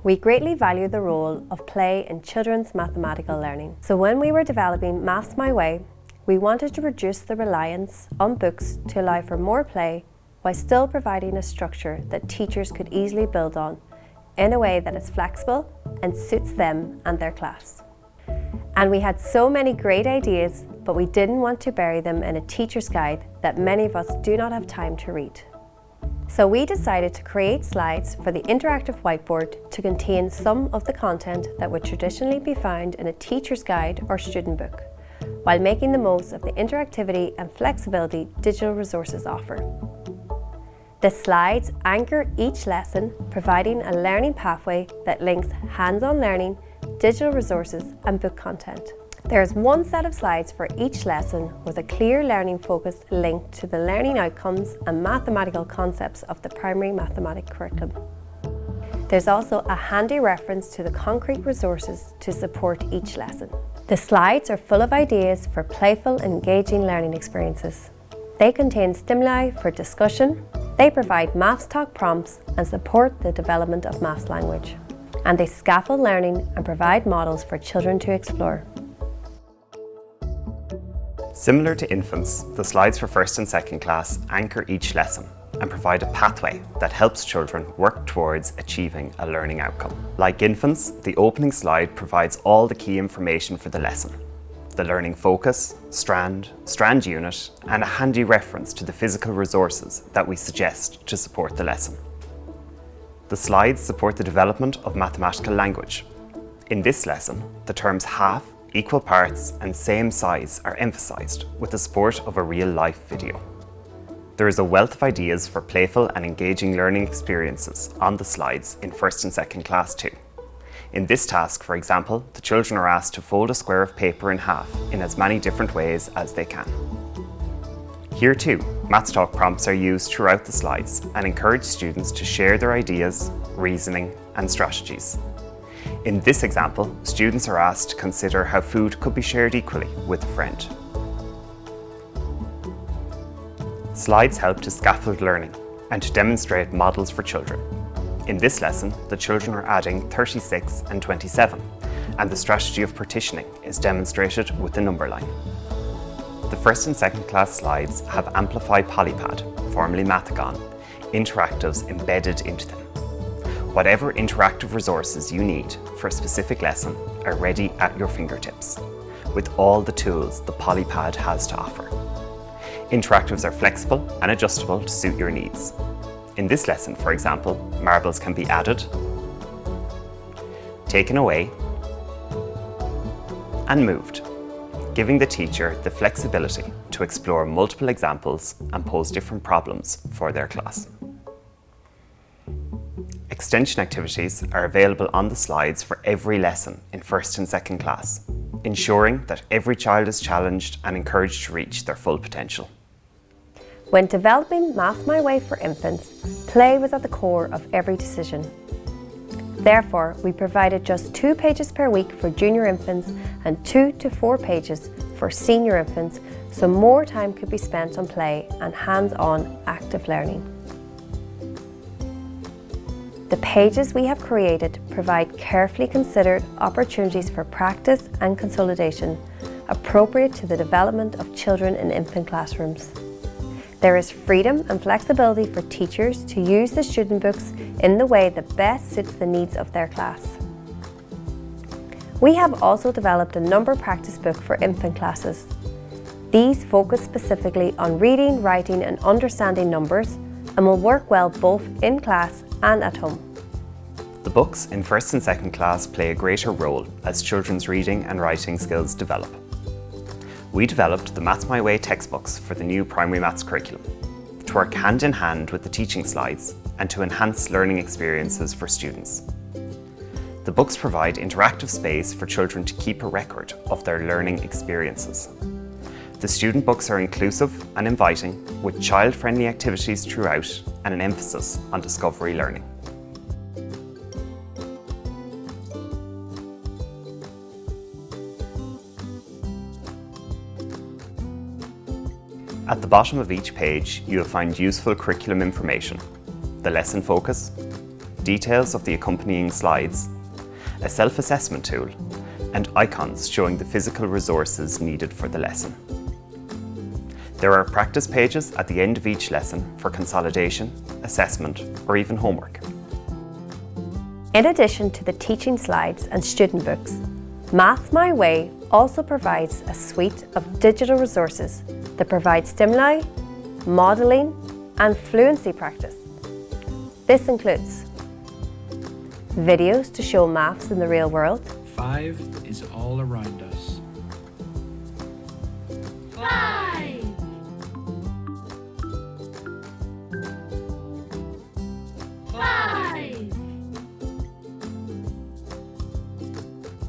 We greatly value the role of play in children's mathematical learning. So when we were developing Maths My Way, we wanted to reduce the reliance on books to allow for more play while still providing a structure that teachers could easily build on in a way that is flexible and suits them and their class. And we had so many great ideas, but we didn't want to bury them in a teacher's guide that many of us do not have time to read. So we decided to create slides for the interactive whiteboard to contain some of the content that would traditionally be found in a teacher's guide or student book, while making the most of the interactivity and flexibility digital resources offer. The slides anchor each lesson, providing a learning pathway that links hands-on learning, digital resources and book content. There is one set of slides for each lesson with a clear learning focus linked to the learning outcomes and mathematical concepts of the primary mathematics curriculum. There's also a handy reference to the concrete resources to support each lesson. The slides are full of ideas for playful and engaging learning experiences. They contain stimuli for discussion, they provide Maths Talk prompts and support the development of maths language. And they scaffold learning and provide models for children to explore. Similar to infants, the slides for first and second class anchor each lesson and provide a pathway that helps children work towards achieving a learning outcome. Like infants, the opening slide provides all the key information for the lesson: the learning focus, strand unit, and a handy reference to the physical resources that we suggest to support the lesson. The slides support the development of mathematical language. In this lesson, the terms half, equal parts, and same size are emphasised with the support of a real-life video. There is a wealth of ideas for playful and engaging learning experiences on the slides in first and second class too. In this task, for example, the children are asked to fold a square of paper in half in as many different ways as they can. Here too, Maths Talk prompts are used throughout the slides and encourage students to share their ideas, reasoning, and strategies. In this example, students are asked to consider how food could be shared equally with a friend. Slides help to scaffold learning and to demonstrate models for children. In this lesson, the children are adding 36 and 27, and the strategy of partitioning is demonstrated with the number line. The first and second class slides have Amplify Polypad, formerly Mathagon, interactives embedded into them. Whatever interactive resources you need for a specific lesson are ready at your fingertips, with all the tools the Polypad has to offer. Interactives are flexible and adjustable to suit your needs. In this lesson, for example, marbles can be added, taken away, and moved, giving the teacher the flexibility to explore multiple examples and pose different problems for their class. Extension activities are available on the slides for every lesson in first and second class, ensuring that every child is challenged and encouraged to reach their full potential. When developing Maths My Way for infants, play was at the core of every decision. Therefore, we provided just 2 pages per week for junior infants and 2 to 4 pages for senior infants, so more time could be spent on play and hands-on active learning. The pages we have created provide carefully considered opportunities for practice and consolidation, appropriate to the development of children in infant classrooms. There is freedom and flexibility for teachers to use the student books in the way that best suits the needs of their class. We have also developed a number practice book for infant classes. These focus specifically on reading, writing and understanding numbers and will work well both in class and at home. The books in first and second class play a greater role as children's reading and writing skills develop. We developed the Maths My Way textbooks for the new primary maths curriculum to work hand in hand with the teaching slides and to enhance learning experiences for students. The books provide interactive space for children to keep a record of their learning experiences. The student books are inclusive and inviting, with child-friendly activities throughout and an emphasis on discovery learning. At the bottom of each page, you will find useful curriculum information, the lesson focus, details of the accompanying slides, a self-assessment tool, and icons showing the physical resources needed for the lesson. There are practice pages at the end of each lesson for consolidation, assessment, or even homework. In addition to the teaching slides and student books, Maths My Way also provides a suite of digital resources that provide stimuli, modelling, and fluency practice. This includes videos to show maths in the real world. 5 is all around us. 5. 5.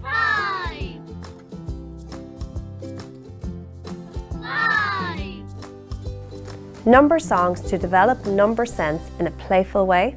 5. 5. Number songs to develop number sense in a playful way.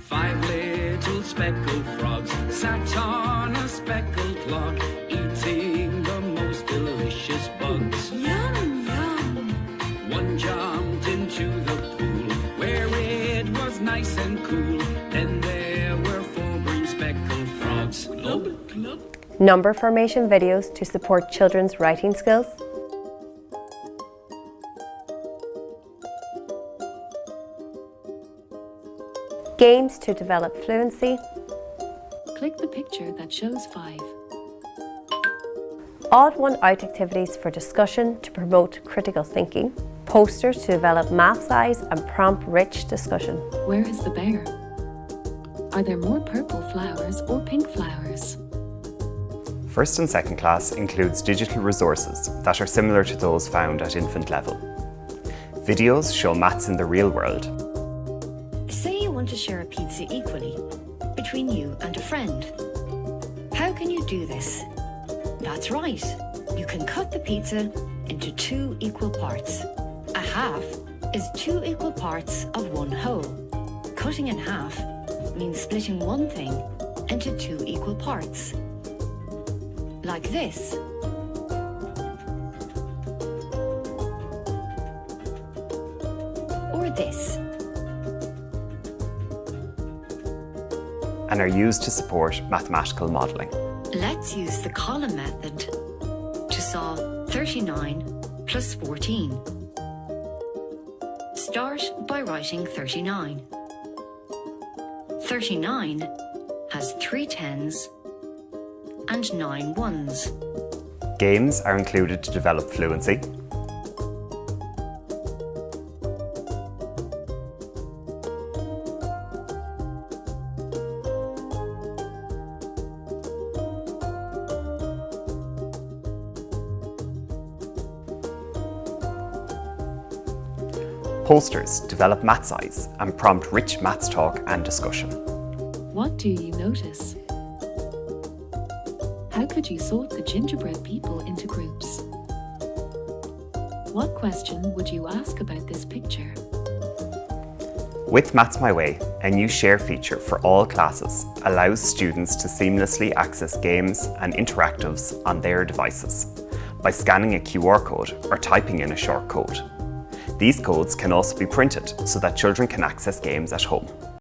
Five little speckled frogs sat on a speckled clock, eating the most delicious bugs. Yum, yum. One jumped into the pool where it was nice and cool. Then there were 4 green speckled frogs. Glub, glub. Number formation videos to support children's writing skills. Games to develop fluency. Click the picture that shows 5. Odd one out activities for discussion to promote critical thinking. Posters to develop maths eyes and prompt rich discussion. Where is the bear? Are there more purple flowers or pink flowers? First and second class includes digital resources that are similar to those found at infant level. Videos show maths in the real world. Say you want to share a pizza equally between you and a friend. How can you do this? That's right. You can cut the pizza into 2 equal parts. A half is 2 equal parts of 1 whole. Cutting in half means splitting one thing into 2 equal parts. Like this. Or this. And are used to support mathematical modelling. Let's use the column method to solve 39 plus 14. Start by writing 39. 39 has 3 10s and 9 1s. Games are included to develop fluency. Posters develop maths eyes and prompt rich maths talk and discussion. What do you notice? How could you sort the gingerbread people into groups? What question would you ask about this picture? With Maths My Way, a new share feature for all classes allows students to seamlessly access games and interactives on their devices by scanning a QR code or typing in a short code. These codes can also be printed so that children can access games at home.